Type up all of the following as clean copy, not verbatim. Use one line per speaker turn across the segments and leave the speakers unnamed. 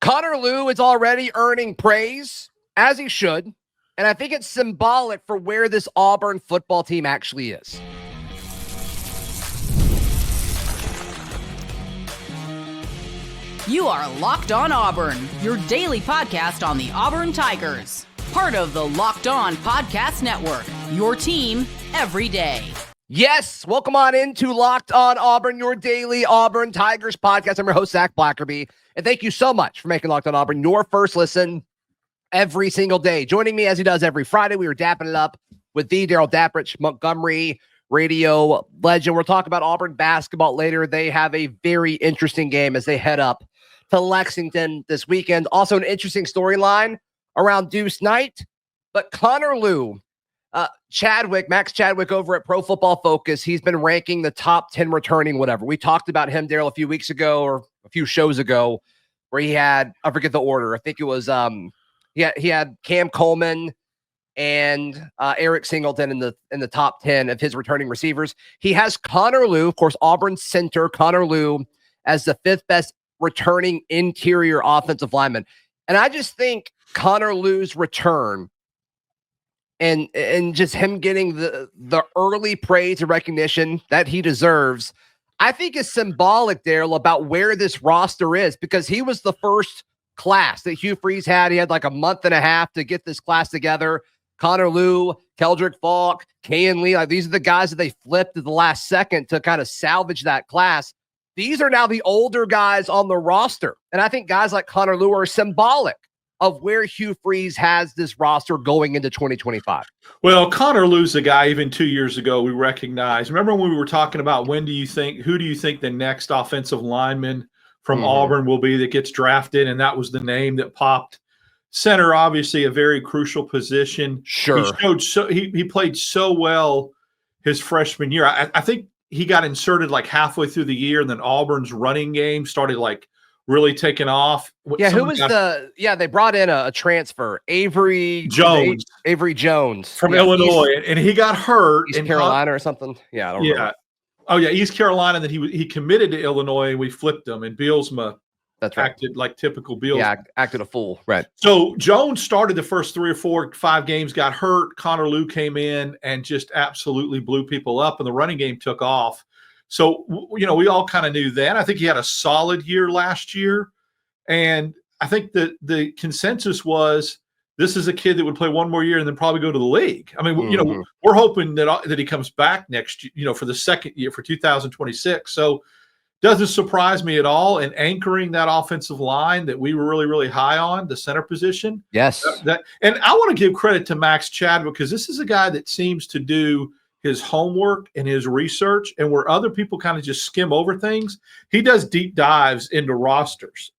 Connor Lew is already earning praise, as he should, and I think it's symbolic for where this Auburn football team actually is.
You are Locked On Auburn, your daily podcast on the Auburn Tigers. Part of the Locked On Podcast Network, your team every day.
Yes, welcome on into Locked On Auburn, your daily Auburn Tigers podcast. I'm your host, Zac Blackerby, and thank you so much for making Locked On Auburn your first listen every single day. Joining me as he does every Friday, we were dapping it up with the Darrell Dapprich, Montgomery radio legend. We'll talk about Auburn basketball later. They have a very interesting game as they head up to Lexington this weekend. Also an interesting storyline around Deuce Knight, but Connor Lew, Max Chadwick over at Pro Football Focus, he's been ranking the top 10 returning whatever. We talked about him, Darrell, a few weeks ago or a few shows ago where he had, I forget the order. I think it was, he had Cam Coleman and Eric Singleton in the top 10 of his returning receivers. He has Connor Lew, of course, Auburn center, Connor Lew, as the fifth best returning interior offensive lineman. And I just think Connor Lew's return and just him getting the early praise and recognition that he deserves, I think is symbolic, Darrell, about where this roster is, because he was the first class that Hugh Freeze had. He had like a month and a half to get this class together. Connor Lew, Keldrick Falk, Kayan Lee, like these are the guys that they flipped at the last second to kind of salvage that class. These are now the older guys on the roster. And I think guys like Connor Lew are symbolic of where Hugh Freeze has this roster going into 2025.
Well, Connor Lew's a guy even 2 years ago we recognized. Remember when we were talking about who do you think the next offensive lineman from Auburn will be that gets drafted? And that was the name that popped. Center, obviously a very crucial position.
Sure.
He played so well his freshman year. I think he got inserted like halfway through the year, and then Auburn's running game started like really taking off.
Yeah, they brought in a transfer, Avery Jones
from Illinois, and he got hurt
in Carolina or something. Yeah, I don't remember.
Oh yeah, East Carolina. Then he committed to Illinois, and we flipped him. And Bielema acted like typical Bielema.
Yeah, acted a fool. Right.
So Jones started the first 3 or 4, 5 games, got hurt. Connor Lew came in and just absolutely blew people up, and the running game took off. So, we all kind of knew that. I think he had a solid year last year. And I think that the consensus was this is a kid that would play one more year and then probably go to the league. I mean, we're hoping that he comes back next year, for the second year for 2026. So doesn't surprise me at all. And anchoring that offensive line that we were really, really high on, the center position.
Yes.
And I want to give credit to Max Chadwick, because this is a guy that seems to do his homework and his research, and where other people kind of just skim over things, he does deep dives into rosters.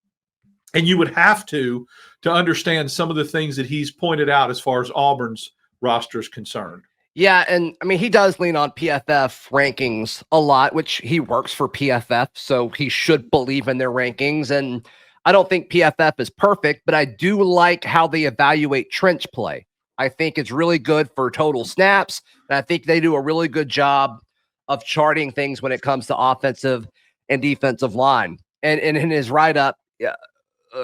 And you would have to understand some of the things that he's pointed out as far as Auburn's roster is concerned.
Yeah, and I mean, he does lean on PFF rankings a lot, which he works for PFF, so he should believe in their rankings. And I don't think PFF is perfect, but I do like how they evaluate trench play. I think it's really good for total snaps, and I think they do a really good job of charting things when it comes to offensive and defensive line. And in his write-up,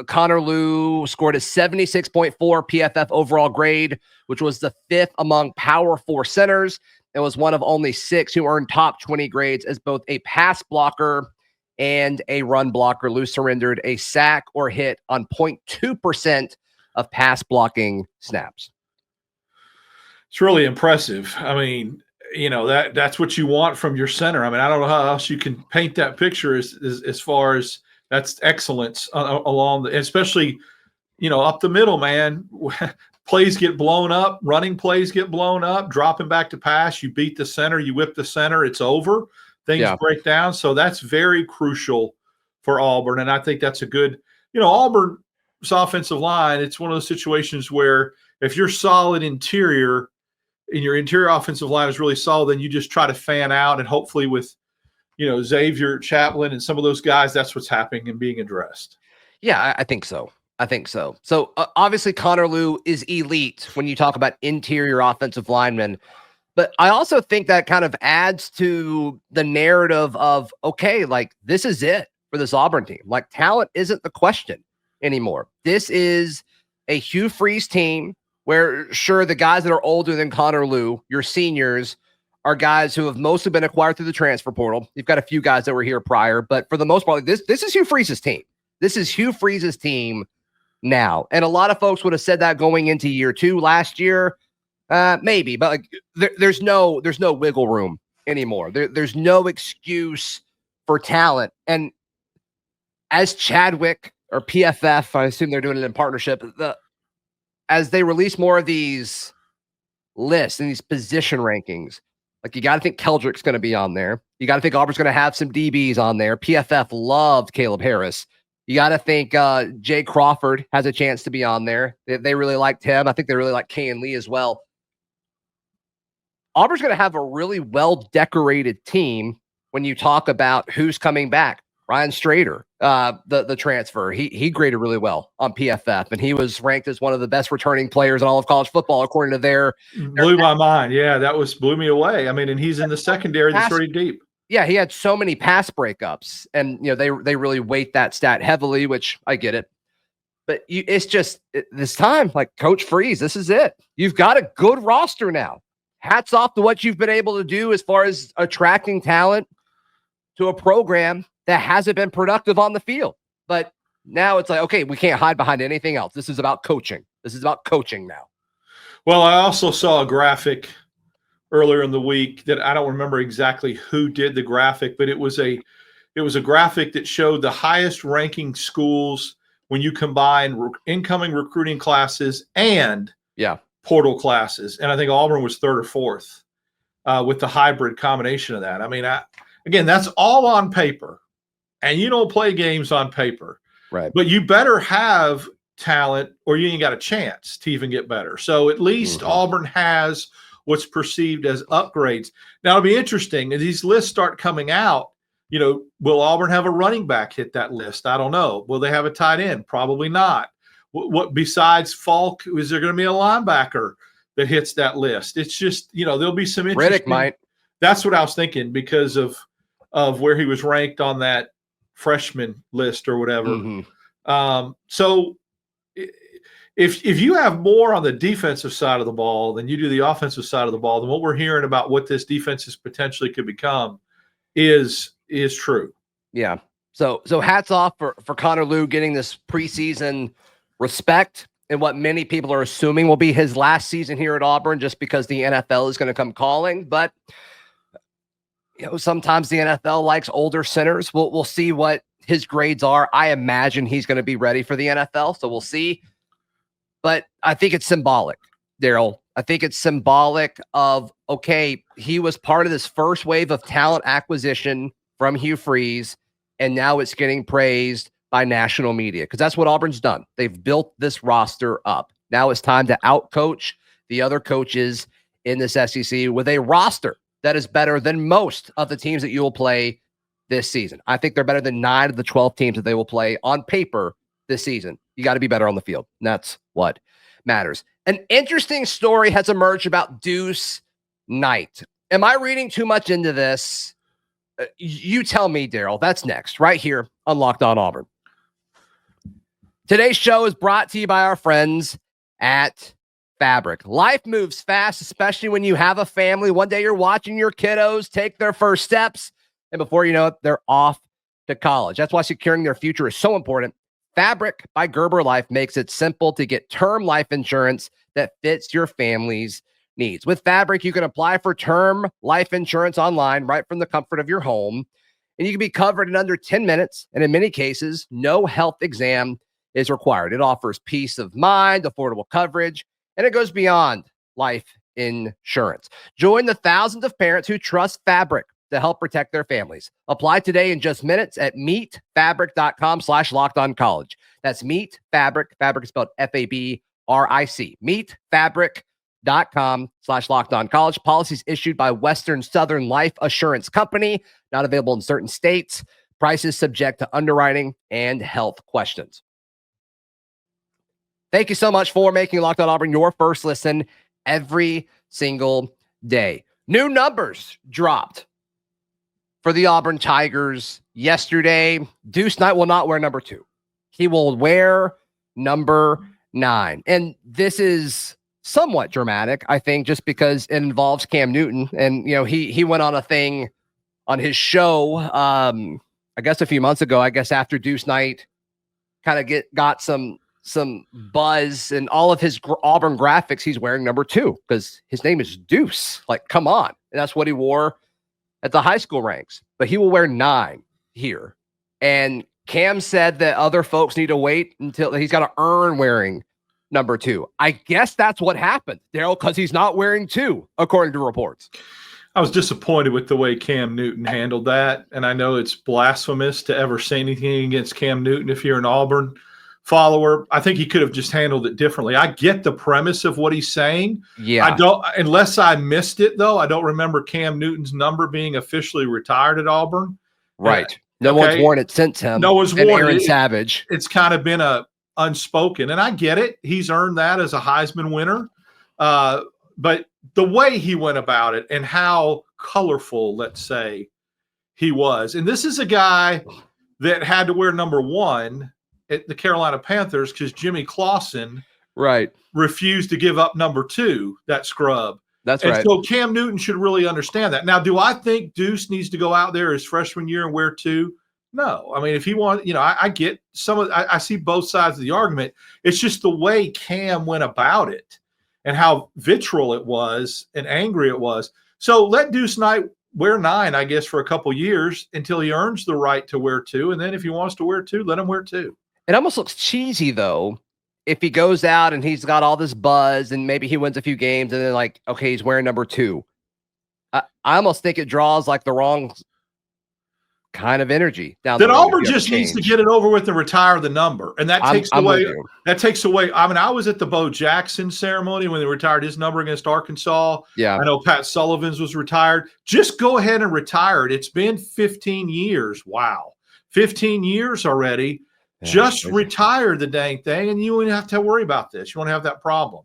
Connor Lew scored a 76.4 PFF overall grade, which was the 5th among Power 4 centers. It was one of only 6 who earned top 20 grades as both a pass blocker and a run blocker. Lew surrendered a sack or hit on 0.2% of pass blocking snaps.
It's really impressive. I mean, that's what you want from your center. I mean, I don't know how else you can paint that picture as far as that's excellence along especially, up the middle, man. Plays get blown up, running plays get blown up, dropping back to pass. You beat the center, you whip the center, it's over. Things break down. So that's very crucial for Auburn. And I think that's a good, Auburn's offensive line, it's one of those situations where if you're solid interior and your interior offensive line is really solid, then you just try to fan out, and hopefully with, Xavier Chaplin and some of those guys, that's what's happening and being addressed.
Yeah, I think so. So obviously Connor Lew is elite when you talk about interior offensive linemen, but I also think that kind of adds to the narrative of, okay, like this is it for this Auburn team. Like talent isn't the question. anymore. This is a Hugh Freeze team where, sure, the guys that are older than Connor Lew, your seniors, are guys who have mostly been acquired through the transfer portal. You've got a few guys that were here prior, but for the most part, this is Hugh Freeze's team. This is Hugh Freeze's team now. And a lot of folks would have said that going into year 2 last year. Maybe, but like there's no wiggle room anymore. There's no excuse for talent. And as Chadwick or PFF, I assume they're doing it in partnership, as they release more of these lists and these position rankings, like you got to think Keldrick's going to be on there. You got to think Auburn's going to have some DBs on there. PFF loved Caleb Harris. You got to think Jay Crawford has a chance to be on there. They really liked him. I think they really like Kayan Lee as well. Auburn's going to have a really well-decorated team when you talk about who's coming back. Ryan Strader, the transfer, he graded really well on PFF, and he was ranked as one of the best returning players in all of college football, according to their
blew my mind. Yeah, blew me away. I mean, and he's in the secondary that's pretty deep.
Yeah, he had so many pass breakups, and they really weight that stat heavily, which I get it. But it's just this time, like Coach Freeze, this is it. You've got a good roster now. Hats off to what you've been able to do as far as attracting talent to a program that hasn't been productive on the field. But now it's like, okay, we can't hide behind anything else. This is about coaching. This is about coaching now.
Well, I also saw a graphic earlier in the week that I don't remember exactly who did the graphic, but it was a graphic that showed the highest ranking schools when you combine incoming recruiting classes and portal classes. And I think Auburn was 3rd or 4th with the hybrid combination of that. I mean, again, that's all on paper, and you don't play games on paper,
right?
But you better have talent or you ain't got a chance to even get better. So at least Auburn has what's perceived as upgrades. Now it'll be interesting as these lists start coming out. Will Auburn have a running back hit that list? I don't know. Will they have a tight end? Probably not. What besides Falk, is there going to be a linebacker that hits that list? It's just, there'll be some interesting.
Riddick might. That's
what I was thinking because of where he was ranked on that freshman list or whatever. So if you have more on the defensive side of the ball than you do the offensive side of the ball, then what we're hearing about what this defense is potentially could become is true.
Yeah. So hats off for Connor Lew getting this preseason respect and what many people are assuming will be his last season here at Auburn, just because the NFL is going to come calling. But sometimes the NFL likes older centers. We'll see what his grades are. I imagine he's going to be ready for the NFL, so we'll see. But I think it's symbolic, Darrell. I think it's symbolic of, okay, he was part of this first wave of talent acquisition from Hugh Freeze, and now it's getting praised by national media, because that's what Auburn's done. They've built this roster up. Now it's time to outcoach the other coaches in this SEC with a roster that is better than most of the teams that you will play this season. I think they're better than 9 of the 12 teams that they will play on paper this season. You got to be better on the field. And that's what matters. An interesting story has emerged about Deuce Knight. Am I reading too much into this? You tell me, Darrell. That's next, right here on Locked On Auburn. Today's show is brought to you by our friends at Fabric. Life moves fast, especially when you have a family. One day you're watching your kiddos take their first steps, and before you know it, they're off to college. That's why securing their future is so important. Fabric by Gerber Life makes it simple to get term life insurance that fits your family's needs. With Fabric, you can apply for term life insurance online right from the comfort of your home, and you can be covered in under 10 minutes, and in many cases, no health exam is required. It offers peace of mind, affordable coverage, and it goes beyond life insurance. Join the thousands of parents who trust Fabric to help protect their families. Apply today in just minutes at meetfabric.com/lockedoncollege. That's meetfabric. Fabric is spelled Fabric. meetfabric.com/lockedoncollege. Policies issued by Western Southern Life Assurance Company. Not available in certain states. Prices subject to underwriting and health questions. Thank you so much for making Locked On Auburn your first listen every single day. New numbers dropped for the Auburn Tigers yesterday. Deuce Knight will not wear number 2. He will wear number 9. And this is somewhat dramatic, I think, just because it involves Cam Newton. And, he went on a thing on his show, I guess a few months ago, I guess after Deuce Knight kind of got some buzz and all of his Auburn graphics, he's wearing number 2 because his name is Deuce. Like, come on. And that's what he wore at the high school ranks, but he will wear 9 here. And Cam said that other folks need to wait until he's got to earn wearing number 2. I guess that's what happened, Darrell, because he's not wearing 2, according to reports.
I was disappointed with the way Cam Newton handled that. And I know it's blasphemous to ever say anything against Cam Newton if you're an Auburn follower. I think he could have just handled it differently. I get the premise of what he's saying.
Yeah.
I don't, unless I missed it though, I don't remember Cam Newton's number being officially retired at Auburn.
Right. No one's worn it since him.
No one's worn
Aaron
it.
Savage.
It's kind of been a unspoken, and I get it. He's earned that as a Heisman winner. But the way he went about it and how colorful, let's say, he was. And this is a guy that had to wear number 1 at the Carolina Panthers because Jimmy Clausen refused to give up number 2, that scrub.
That's right.
And so Cam Newton should really understand that. Now, do I think Deuce needs to go out there his freshman year and wear 2? No. I mean, if he wants, I get I see both sides of the argument. It's just the way Cam went about it and how vitriol it was and angry it was. So let Deuce Knight wear 9, I guess, for a couple years until he earns the right to wear 2. And then if he wants to wear 2, let him wear 2.
It almost looks cheesy, though, if he goes out and he's got all this buzz and maybe he wins a few games and then, like, okay, he's wearing number 2. I almost think it draws, like, the wrong kind of energy down
that
the road.
Auburn just needs to get it over with and retire the number. And that takes away. I mean, I was at the Bo Jackson ceremony when they retired his number against Arkansas.
Yeah.
I know Pat Sullivan's was retired. Just go ahead and retire it. It's been 15 years. Wow. 15 years already. Yeah, just retire the dang thing, and you wouldn't have to worry about this. You won't have that problem.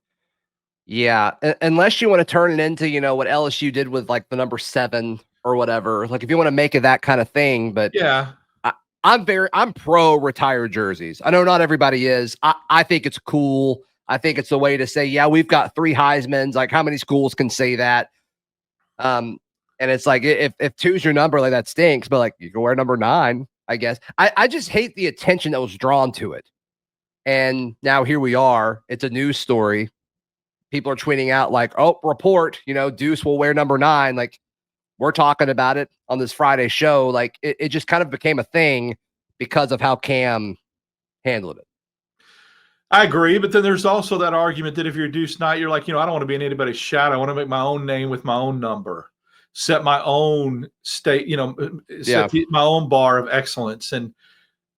Yeah. Unless you want to turn it into, what LSU did with, like, the number 7 or whatever. Like, if you want to make it that kind of thing, but
yeah,
I'm pro retired jerseys. I know not everybody is. I think it's cool. I think it's a way to say, yeah, we've got 3 Heismans. Like, how many schools can say that? And it's like, if 2's your number, like, that stinks, but, like, you can wear number 9, I guess. I just hate the attention that was drawn to it. And now here we are. It's a news story. People are tweeting out like, oh, report, Deuce will wear number 9. Like, we're talking about it on this Friday show. Like, it just kind of became a thing because of how Cam handled it.
I agree, but then there's also that argument that if you're Deuce Knight, you're like, I don't want to be in anybody's shadow. I want to make my own name with my own number, set my own state, set my own bar of excellence. And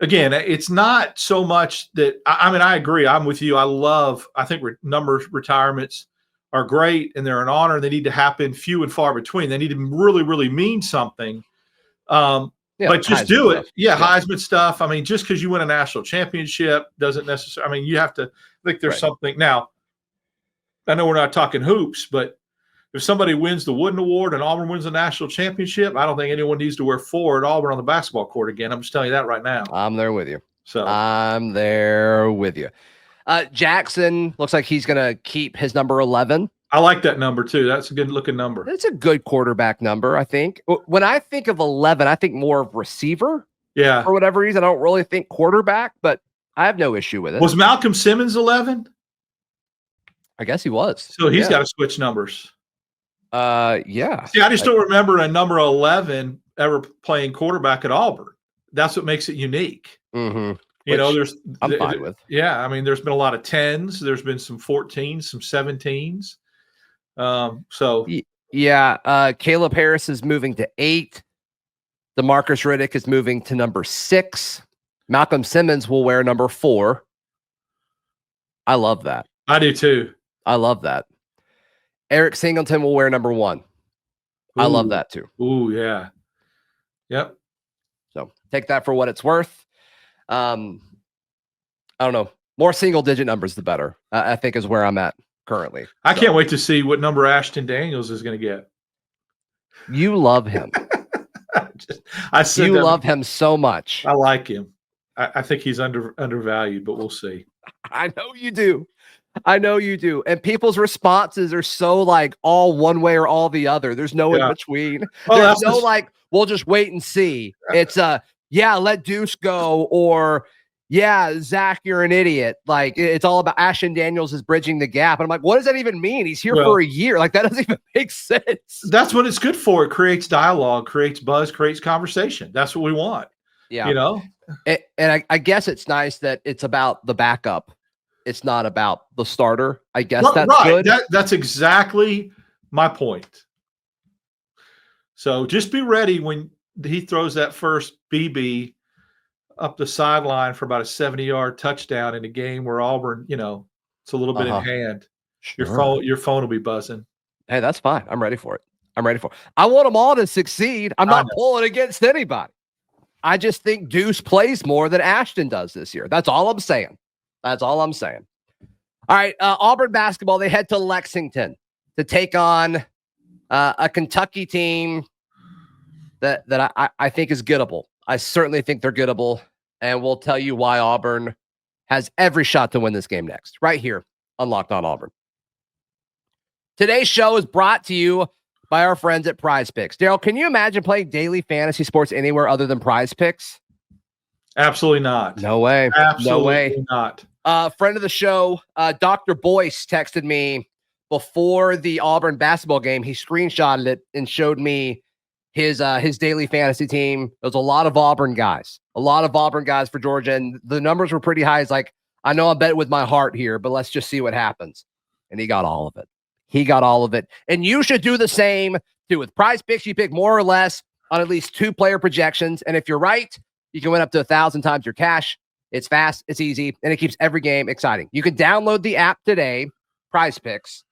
again, it's not so much that I agree. I'm with you. I think number retirements are great and they're an honor. They need to happen few and far between. They need to really, really mean something. But just do it. Heisman stuff. I mean, just because you win a national championship doesn't necessarily, you have to think there's something. Now, I know we're not talking hoops, but if somebody wins the Wooden Award and Auburn wins a national championship, I don't think anyone needs to wear 4 at Auburn on the basketball court again. I'm just telling you that right now.
I'm there with you. Jackson looks like he's going to keep his number 11.
I like that number too. That's a good looking number.
It's a good quarterback number, I think. When I think of 11, I think more of receiver.
Yeah.
For whatever reason, I don't really think quarterback, but I have no issue with it.
Was Malcolm Simmons 11?
I guess he was.
So he's got to switch numbers.
Yeah.
See, I just don't remember a number 11 ever playing quarterback at Auburn. That's what makes it unique.
Mm-hmm.
I'm
fine with.
Yeah, there's been a lot of 10s. There's been some 14s, some 17s.
Caleb Harris is moving to 8. DeMarcus Riddick is moving to number 6. Malcolm Simmons will wear number 4. I love that.
I do too.
I love that. Eric Singleton will wear number 1. Ooh. I love that too.
Ooh, yeah. Yep.
So take that for what it's worth. I don't know. More single digit numbers, the better, I think is where I'm at currently.
I can't wait to see what number Ashton Daniels is going to get.
You love him. You love him so much.
I like him. I think he's undervalued, but we'll see.
I know you do. I know you do. And people's responses are so like all one way or all the other. There's no in between.
Well,
There's no like, we'll just wait and see. It's yeah, let Deuce go, or yeah, Zach, you're an idiot. Like it's all about Ashton Daniels is bridging the gap. And I'm like, what does that even mean? He's here for a year. Like that doesn't even make sense.
That's what it's good for. It creates dialogue, creates buzz, creates conversation. That's what we want.
Yeah.
You know?
And I guess it's nice that it's about the backup. It's not about the starter. I guess that's good.
That's exactly my point. So just be ready when he throws that first BB up the sideline for about a 70-yard touchdown in a game where Auburn, it's a little bit in hand.
Sure.
Your phone will be buzzing.
Hey, that's fine. I'm ready for it. I want them all to succeed. I'm not pulling against anybody. I just think Deuce plays more than Ashton does this year. That's all I'm saying. All right, Auburn basketball, they head to Lexington to take on a Kentucky team that I think is gettable. I certainly think they're gettable, and we'll tell you why Auburn has every shot to win this game next, right here on Locked On Auburn. Today's show is brought to you by our friends at Prize Picks. Darrell, can you imagine playing daily fantasy sports anywhere other than Prize Picks?
Absolutely not.
No way.
Absolutely not.
Friend of the show, Dr. Boyce texted me before the Auburn basketball game. He screenshotted it and showed me his daily fantasy team. There was a lot of Auburn guys for Georgia, and the numbers were pretty high. He's like, I know I'm betting with my heart here, but let's just see what happens. And he got all of it. And you should do the same too. With Prize Picks, you pick more or less on at least 2 player projections, and if you're right, you can win up to 1,000 times your cash. It's fast, it's easy, and it keeps every game exciting. You can download the app today, Prize Picks,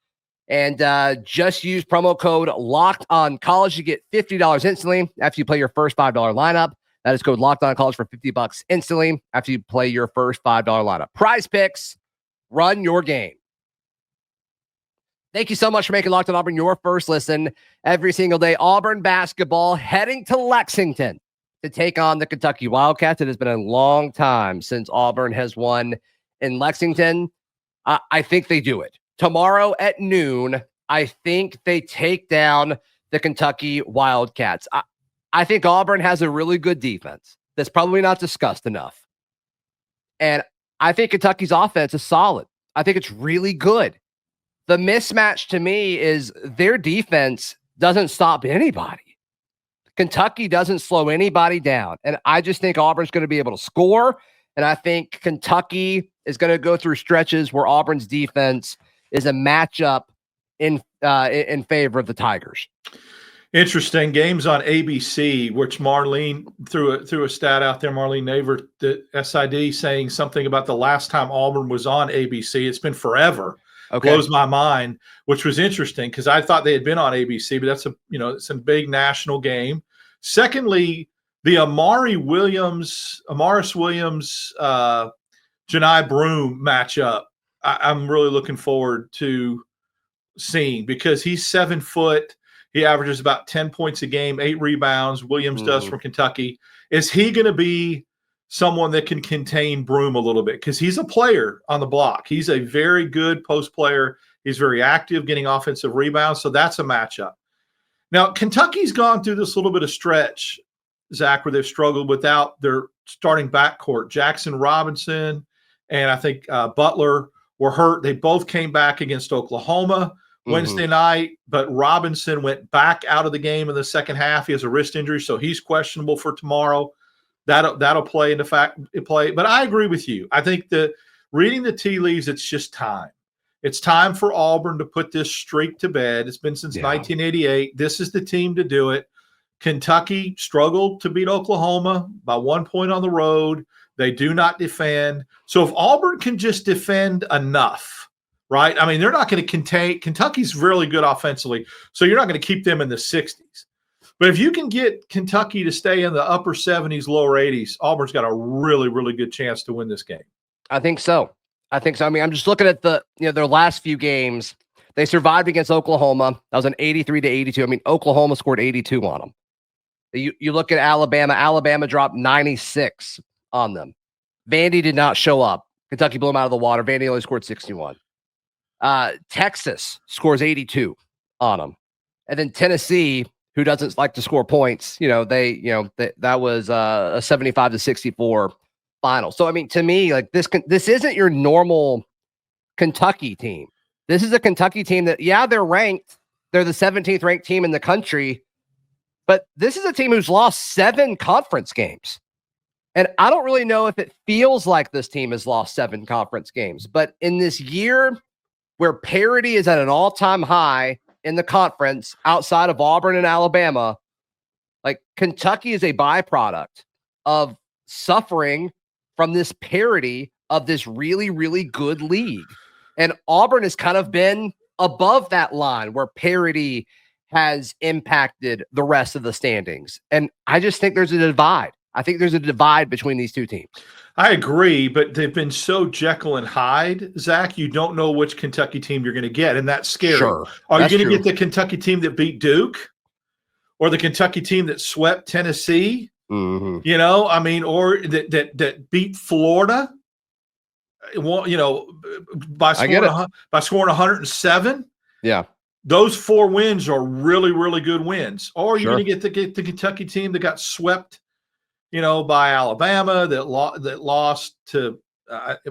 and just use promo code LOCKEDONCollege. You get $50 instantly after you play your first $5 lineup. That is code LOCKEDONCollege for $50 instantly after you play your first $5 lineup. Prize Picks, run your game. Thank you so much for making Locked On Auburn your first listen every single day. Auburn basketball heading to Lexington to take on the Kentucky Wildcats. It has been a long time since Auburn has won in Lexington. I think they do it. Tomorrow at noon, I think they take down the Kentucky Wildcats. I think Auburn has a really good defense that's probably not discussed enough. And I think Kentucky's offense is solid. I think it's really good. The mismatch to me is their defense doesn't stop anybody. Kentucky doesn't slow anybody down. And I just think Auburn's going to be able to score. And I think Kentucky is going to go through stretches where Auburn's defense is a matchup in favor of the Tigers.
Interesting. Games on ABC, which Marlene threw a stat out there, Marlene Naver, the SID, saying something about the last time Auburn was on ABC. It's been forever. Okay. Blows my mind, which was interesting because I thought they had been on ABC, but it's a big national game. Secondly, the Amaris Williams, Janai Broome matchup, I'm really looking forward to seeing because he's 7 foot. He averages about 10 points a game, 8 rebounds. Williams does from Kentucky. Is he going to be someone that can contain Broome a little bit? Because he's a player on the block. He's a very good post player. He's very active, getting offensive rebounds. So that's a matchup. Now, Kentucky's gone through this little bit of stretch, Zach, where they've struggled without their starting backcourt. Jackson Robinson and I think Butler were hurt. They both came back against Oklahoma Wednesday night, but Robinson went back out of the game in the second half. He has a wrist injury, so he's questionable for tomorrow. That'll play into play. But I agree with you. I think that reading the tea leaves, it's just time. It's time for Auburn to put this streak to bed. It's been since 1988. This is the team to do it. Kentucky struggled to beat Oklahoma by 1 point on the road. They do not defend. So if Auburn can just defend enough, right? I mean, they're not going to contain – Kentucky's really good offensively, so you're not going to keep them in the 60s. But if you can get Kentucky to stay in the upper 70s, lower 80s, Auburn's got a really, really good chance to win this game.
I think so. I mean, I'm just looking at their last few games. They survived against Oklahoma. That was an 83-82. I mean, Oklahoma scored 82 on them. You look at Alabama. Alabama dropped 96 on them. Vandy did not show up Kentucky blew them out of the water. Vandy only scored 61. Texas scores 82 on them. And then Tennessee, who doesn't like to score points, that was a 75-64 final. So, I mean, to me, like this isn't your normal Kentucky team. This is a Kentucky team that, they're ranked. They're the 17th ranked team in the country. But this is a team who's lost 7 conference games. And I don't really know if it feels like this team has lost 7 conference games. But in this year where parity is at an all-time high in the conference outside of Auburn and Alabama, like Kentucky is a byproduct of suffering from this parity of this really, really good league. And Auburn has kind of been above that line where parity has impacted the rest of the standings. And I just think there's a divide. I think there's a divide between these two teams.
I agree, but they've been so Jekyll and Hyde, Zach, you don't know which Kentucky team you're going to get, and that's scary.
Sure,
Are you going to get the Kentucky team that beat Duke or the Kentucky team that swept Tennessee?
Mm-hmm.
Or that beat Florida, by scoring 107?
Yeah.
Those 4 wins are really, really good wins. Or you're going to get the Kentucky team that got swept, by Alabama that lost to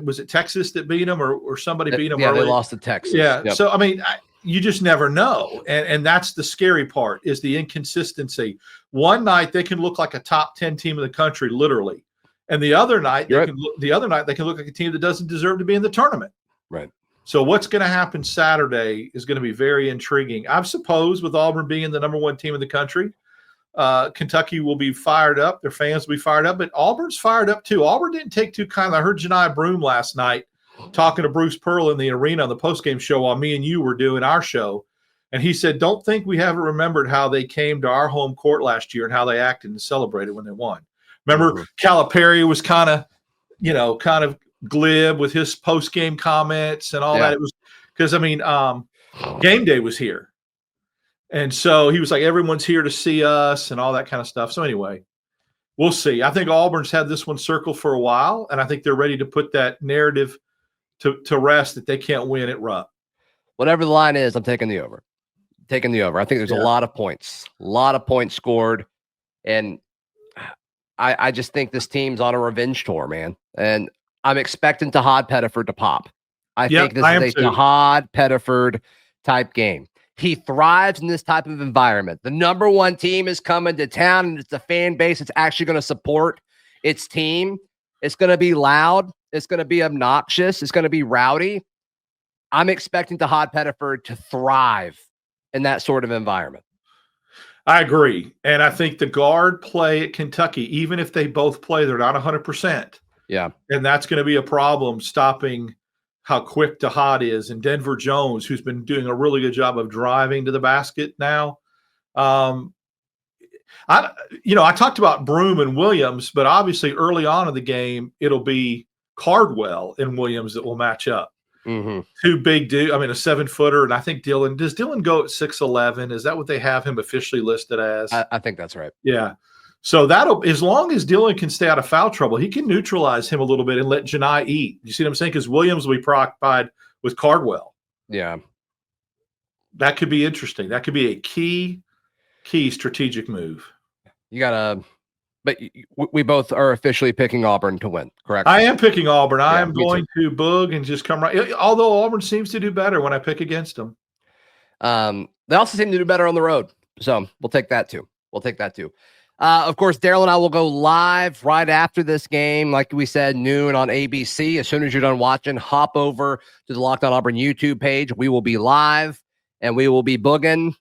was it Texas that beat them or somebody beat them?
Yeah,
early?
They lost to Texas.
Yeah.
Yep.
So you just never know, and that's the scary part is the inconsistency. One night they can look like a top 10 team in the country, literally, and the other night they can look like a team that doesn't deserve to be in the tournament.
Right.
So what's going to happen Saturday is going to be very intriguing. I suppose with Auburn being the number 1 team in the country, Kentucky will be fired up. Their fans will be fired up, but Auburn's fired up too. Auburn didn't take too kindly. I heard Janai Broom last night talking to Bruce Pearl in the arena on the postgame show while me and you were doing our show. And he said, don't think we haven't remembered how they came to our home court last year and how they acted and celebrated when they won. Remember, Calipari was kind of glib with his post-game comments and all that. It was because, game day was here. And so he was like, everyone's here to see us and all that kind of stuff. So anyway, we'll see. I think Auburn's had this one circled for a while, and I think they're ready to put that narrative to rest that they can't win at Rupp.
Whatever the line is, I'm taking the over. I think there's a lot of points scored. And I just think this team's on a revenge tour, man. And I'm expecting Tahad Pettiford to pop. I think this is a Tahad Pettiford type game. He thrives in this type of environment. The number 1 team is coming to town, and it's a fan base that's actually going to support its team. It's going to be loud. It's going to be obnoxious. It's going to be rowdy. I'm expecting Tahad Pettiford to thrive in that sort of environment.
I agree. And I think the guard play at Kentucky, even if they both play, they're not 100%.
Yeah.
And that's going to be a problem stopping how quick Tahad is. And Denver Jones, who's been doing a really good job of driving to the basket now. I talked about Broom and Williams, but obviously early on in the game, it'll be Cardwell and Williams that will match up.
Mm-hmm.
2 big dudes. a 7-footer. And I think does Dylan go at 6'11"? Is that what they have him officially listed as?
I think that's right.
Yeah. So as long as Dylan can stay out of foul trouble, he can neutralize him a little bit and let Janai eat. You see what I'm saying? Because Williams will be preoccupied with Cardwell.
Yeah.
That could be interesting. That could be a key strategic move.
But we both are officially picking Auburn to win, correct?
I am picking Auburn. I am going to boog and just come right. Although Auburn seems to do better when I pick against them.
They also seem to do better on the road. So we'll take that too. Of course, Darrell and I will go live right after this game. Like we said, noon on ABC. As soon as you're done watching, hop over to the Locked On Auburn YouTube page. We will be live, and we will be booging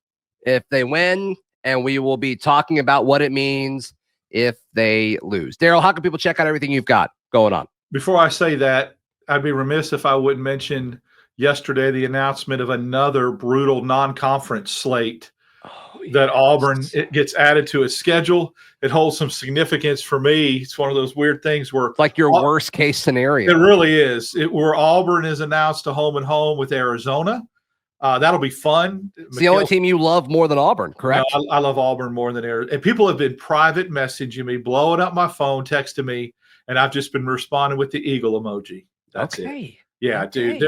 if they win, and we will be talking about what it means if they lose. Darrell, how can people check out everything you've got going on?
Before I say that, I'd be remiss if I wouldn't mention yesterday the announcement of another brutal non-conference slate that Auburn it gets added to its schedule. It holds some significance for me. It's one of those weird things where
it's like your worst case scenario.
It really is. Where Auburn is announced a home and home with Arizona. That'll be fun.
It's the only team you love more than Auburn, correct?
No, I love Auburn more than Arizona. And people have been private messaging me, blowing up my phone, texting me, and I've just been responding with the eagle emoji. That's it.
Okay.
Yeah,
Okay.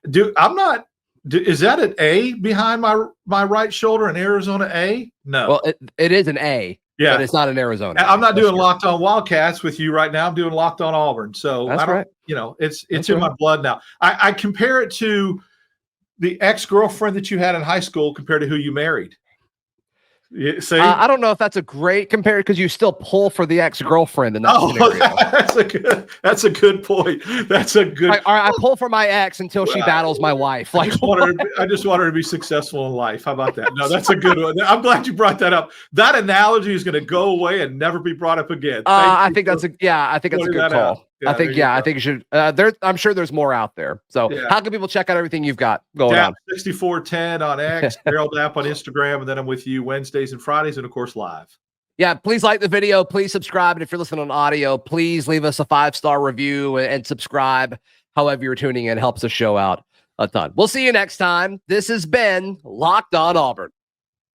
dude. I'm not. Is that an A behind my right shoulder? An Arizona A? No.
Well, it is an A,
Yeah.
but it's not an Arizona.
I'm not
That's
doing
true.
Locked On Wildcats with you right now. I'm doing Locked On Auburn. So
That's
I don't.
right.
It's
That's
in
right.
my blood now. I compare it to the ex-girlfriend that you had in high school compared to who you married. See,
I don't know if that's a great compare because you still pull for the ex-girlfriend in that scenario.
That's a good point. That's a good.
I pull for my ex until she battles my wife.
I just want her to be successful in life. How about that? No, that's a good one. I'm glad you brought that up. That analogy is going to go away and never be brought up again.
I think that's a good call.
Yeah,
I think you should. I'm sure there's more out there. So how can people check out everything you've got going on?
6410 on X, Darrell Dapp on Instagram, and then I'm with you Wednesdays and Fridays, and of course live.
Yeah, please like the video. Please subscribe. And if you're listening on audio, please leave us a 5-star review and subscribe. However you're tuning in, helps the show out a ton. We'll see you next time. This has been Locked On Auburn.